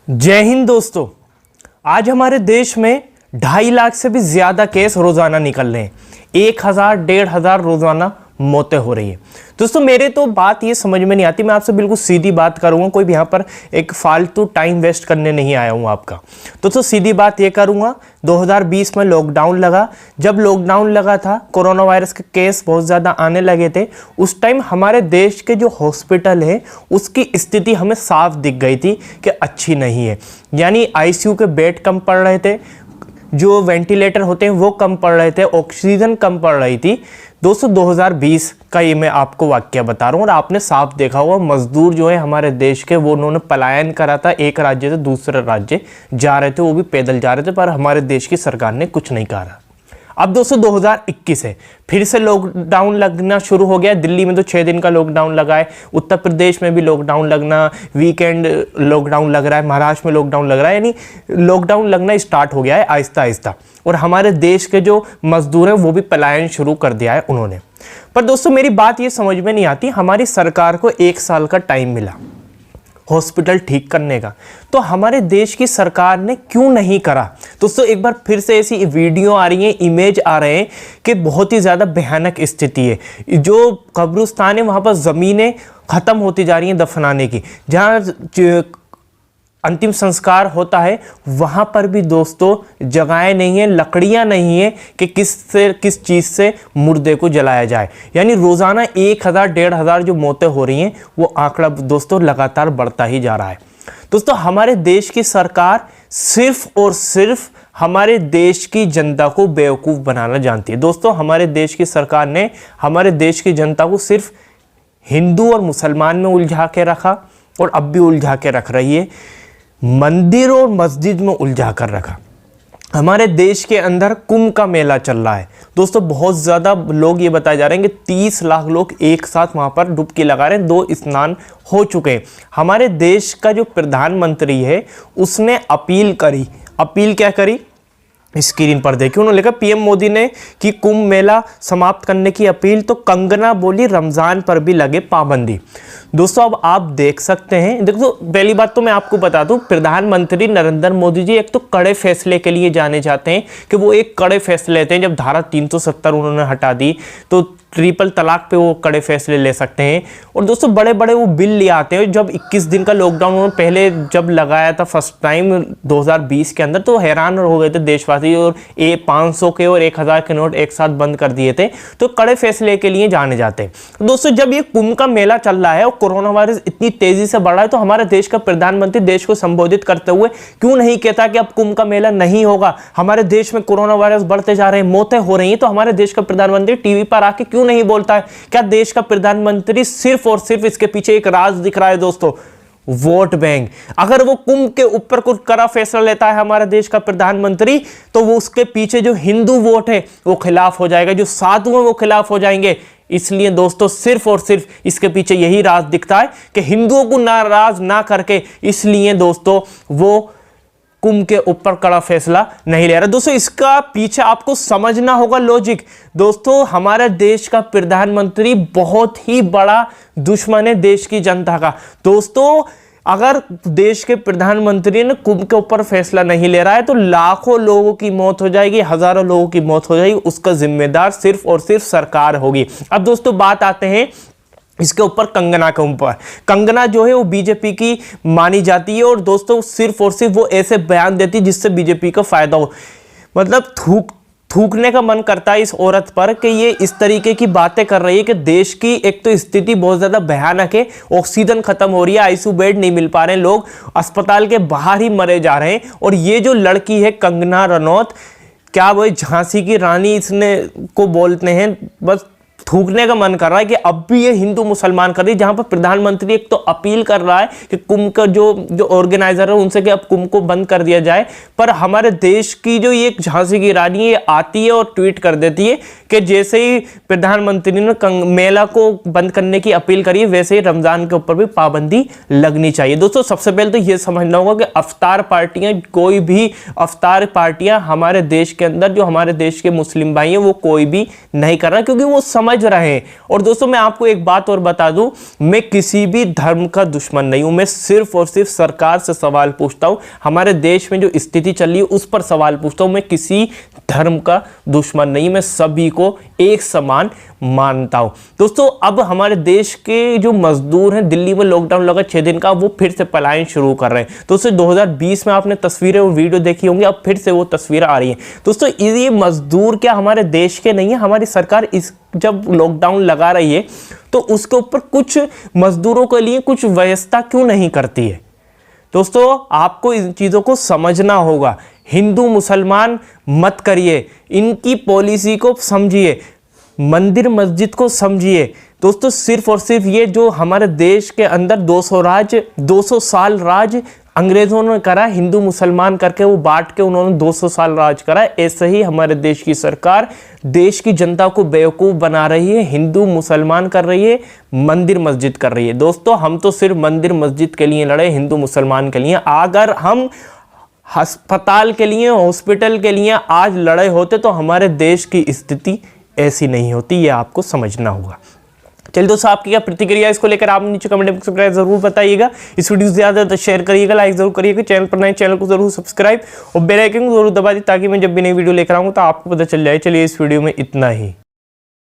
जय हिंद दोस्तों। आज हमारे देश में 2.5 लाख से भी ज़्यादा केस रोज़ाना निकल रहे हैं। 1000 1500 रोज़ाना मौतें हो रही है। दोस्तों मेरे तो बात ये समझ में नहीं आती। मैं आपसे बिल्कुल सीधी बात करूंगा, कोई भी यहाँ पर एक फालतू टाइम वेस्ट करने नहीं आया हूँ आपका। दोस्तों सीधी बात ये करूंगा, 2020 में लॉकडाउन लगा। जब लॉकडाउन लगा था, कोरोना वायरस के केस बहुत ज़्यादा आने लगे थे। उस टाइम हमारे देश के जो हॉस्पिटल है उसकी स्थिति हमें साफ दिख गई थी कि अच्छी नहीं है। यानी आईसीयू के बेड कम पड़ रहे थे, जो वेंटिलेटर होते हैं वो कम पड़ रहे थे, ऑक्सीजन कम पड़ रही थी। दोस्तों 2020 का ये मैं आपको वाकया बता रहा हूँ और आपने साफ देखा होगा, मजदूर जो है हमारे देश के वो उन्होंने पलायन करा था, एक राज्य से दूसरे राज्य जा रहे थे, वो भी पैदल जा रहे थे, पर हमारे देश की सरकार ने कुछ नहीं कहा। अब दोस्तों 2021 है, फिर से लॉकडाउन लगना शुरू हो गया। दिल्ली में तो 6 दिन का लॉकडाउन लगा है, उत्तर प्रदेश में भी लॉकडाउन लगना, वीकेंड लॉकडाउन लग रहा है, महाराष्ट्र में लॉकडाउन लग रहा है। यानी लॉकडाउन लगना स्टार्ट हो गया है आहिस्ता आहिस्ता, और हमारे देश के जो मजदूर हैं वो भी पलायन शुरू कर दिया है उन्होंने। पर दोस्तों मेरी बात ये समझ में नहीं आती, हमारी सरकार को 1 साल का टाइम मिला हॉस्पिटल ठीक करने का, तो हमारे देश की सरकार ने क्यों नहीं करा। दोस्तों एक बार फिर से ऐसी वीडियो आ रही है, इमेज आ रहे हैं कि बहुत ही ज़्यादा भयानक स्थिति है। जो कब्रिस्तान है वहाँ पर ज़मीनें ख़त्म होती जा रही हैं दफनाने की, जहाँ अंतिम संस्कार होता है वहाँ पर भी दोस्तों जगहें नहीं है, लकड़ियाँ नहीं है कि किस चीज़ से मुर्दे को जलाया जाए। यानी रोज़ाना 1000 1500 जो मौतें हो रही हैं वो आंकड़ा दोस्तों लगातार बढ़ता ही जा रहा है। दोस्तों हमारे देश की सरकार सिर्फ और सिर्फ हमारे देश की जनता को बेवकूफ़ बनाना जानती है। दोस्तों हमारे देश की सरकार ने हमारे देश की जनता को सिर्फ हिंदू और मुसलमान में उलझा के रखा, और अब भी उलझा के रख रही है, मंदिर और मस्जिद में उलझा कर रखा। हमारे देश के अंदर कुंभ का मेला चल रहा है दोस्तों, बहुत ज़्यादा लोग ये बताए जा रहे हैं कि 30 लाख लोग एक साथ वहाँ पर डुबकी लगा रहे हैं। 2 स्नान हो चुके हैं। हमारे देश का जो प्रधानमंत्री है उसने अपील करी। अपील क्या करी स्क्रीन पर देखिए, उन्होंने लिखा पीएम मोदी ने की कुंभ मेला समाप्त करने की अपील, तो कंगना बोली रमजान पर भी लगे पाबंदी। दोस्तों अब आप देख सकते हैं, देखो पहली बात तो मैं आपको बता दूं, प्रधानमंत्री नरेंद्र मोदी जी एक तो कड़े फैसले के लिए जाने जाते हैं कि वो एक कड़े फैसले लेते हैं। जब धारा 370 उन्होंने हटा दी तो ट्रिपल तलाक पे वो कड़े फैसले ले सकते हैं। और दोस्तों बड़े बड़े वो बिल ले आते हैं। जब 21 दिन का लॉकडाउन उन्होंने पहले जब लगाया था फर्स्ट टाइम 2020 के अंदर, तो हैरान हो गए थे देशवासी, और 500 के और 1000 के नोट एक साथ बंद कर दिए थे। तो कड़े फैसले के लिए जाने जाते हैं। दोस्तों जब ये कुंभ का मेला चल रहा है और कोरोना वायरस इतनी तेजी से बढ़ रहा है, तो हमारे देश का प्रधानमंत्री देश को संबोधित करते हुए क्यों नहीं कहता कि अब कुंभ का मेला नहीं होगा, हमारे देश में कोरोना वायरस बढ़ते जा रहे हैं, मौतें हो रही हैं। तो हमारे देश का प्रधानमंत्री टीवी पर आके क्यों नहीं बोलता है? क्या देश का प्रधानमंत्री सिर्फ और सिर्फ इसके पीछे एक राज दिख रहा है दोस्तों, वोट बैंक। अगर वो कुंभ के ऊपर कुछ कड़ा फैसला लेता है हमारे देश का प्रधानमंत्री, तो वो उसके पीछे जो हिंदू वोट है वो खिलाफ हो जाएगा, जो साधु हैं वो खिलाफ हो जाएंगे। इसलिए दोस्तों सिर्फ और सिर्फ इसके पीछे यही राज दिखता है कि हिंदुओं को नाराज ना करके, इसलिए दोस्तों वो कुंभ के ऊपर कड़ा फैसला नहीं ले रहा। दोस्तों इसका पीछे आपको समझना होगा लॉजिक। दोस्तों हमारे देश का प्रधानमंत्री बहुत ही बड़ा दुश्मन है देश की जनता का। दोस्तों अगर देश के प्रधानमंत्री ने कुंभ के ऊपर फैसला नहीं ले रहा है तो लाखों लोगों की मौत हो जाएगी, हजारों लोगों की मौत हो जाएगी, उसका जिम्मेदार सिर्फ और सिर्फ सरकार होगी। अब दोस्तों बात आते हैं इसके ऊपर कंगना के ऊपर। कंगना जो है वो बीजेपी की मानी जाती है, और दोस्तों सिर्फ और सिर्फ वो ऐसे बयान देती है जिससे बीजेपी का फायदा हो। मतलब थूकने का मन करता है इस औरत पर कि ये इस तरीके की बातें कर रही है कि देश की एक तो स्थिति बहुत ज्यादा भयानक है, ऑक्सीजन खत्म हो रही है, आईसीयू बेड नहीं मिल पा रहे हैं, लोग अस्पताल के बाहर ही मरे जा रहे हैं। और ये जो लड़की है कंगना रनौत, क्या वो झांसी की रानी इसने को बोलते हैं, बस थूकने का मन कर रहा है कि अब भी ये हिंदू मुसलमान कर रही है। जहां पर प्रधानमंत्री एक तो अपील कर रहा है कि कुंभ का जो ऑर्गेनाइजर है उनसे कि अब कुंभ को बंद कर दिया जाए, पर हमारे देश की जो ये झांसी की रानी है आती है और ट्वीट कर देती है कि जैसे ही प्रधानमंत्री ने मेला को बंद करने की अपील करी है वैसे ही रमजान के ऊपर भी पाबंदी लगनी चाहिए। दोस्तों सबसे पहले तो ये समझना होगा कि अफ्तार पार्टियां, कोई भी अफ्तार पार्टियां हमारे देश के अंदर, जो हमारे देश के मुस्लिम भाई हैं वो कोई भी नहीं कर रहा, क्योंकि वो समझ समझ रहे हैं। और दोस्तों मैं आपको एक बात और बता दूं, मैं किसी भी धर्म का दुश्मन नहीं हूं, मैं सिर्फ और सिर्फ सरकार से सवाल पूछता हूं, हमारे देश में जो स्थिति चल रही है उस पर सवाल पूछता हूं। मैं किसी धर्म का दुश्मन नहीं, मैं सभी को एक समान मानता हूं। दोस्तों अब हमारे देश के जो मजदूर हैं, दिल्ली में लॉकडाउन लगा 6 दिन का, वो फिर से पलायन शुरू कर रहे हैं। दोस्तों 2020 में आपने तस्वीरें और वीडियो देखी होंगी, अब फिर से वो तस्वीरें आ रही हैं। दोस्तों ये मजदूर क्या हमारे देश के नहीं है? हमारी सरकार इस जब लॉकडाउन लगा रही है तो उसके ऊपर कुछ मजदूरों के लिए कुछ व्यवस्था क्यों नहीं करती है? दोस्तों आपको इन चीजों को समझना होगा। हिंदू मुसलमान मत करिए, इनकी पॉलिसी को समझिए, मंदिर मस्जिद को समझिए। दोस्तों सिर्फ और सिर्फ ये जो हमारे देश के अंदर 200 साल राज अंग्रेजों ने करा, हिंदू मुसलमान करके वो बांट के उन्होंने 200 साल राज करा, ऐसे ही हमारे देश की सरकार देश की जनता को बेवकूफ़ बना रही है, हिंदू मुसलमान कर रही है, मंदिर मस्जिद कर रही है। दोस्तों हम तो सिर्फ मंदिर मस्जिद के लिए लड़े, हिंदू मुसलमान के लिए। अगर हम अस्पताल के लिए, हॉस्पिटल के लिए आज लड़े होते तो हमारे देश की स्थिति ऐसी नहीं होती, ये आपको समझना होगा। चलिए दोस्तों आपकी क्या प्रतिक्रिया इसको लेकर आप नीचे कमेंट बॉक्स में जरूर बताइएगा। इस वीडियो से ज़्यादा तो शेयर करिएगा, लाइक जरूर करिएगा, चैनल पर नए चैनल को जरूर सब्सक्राइब और बेल आइकन को जरूर दबा दी ताकि मैं जब भी नई वीडियो लेकर आऊँ तो आपको पता चल जाए। चलिए इस वीडियो में इतना ही।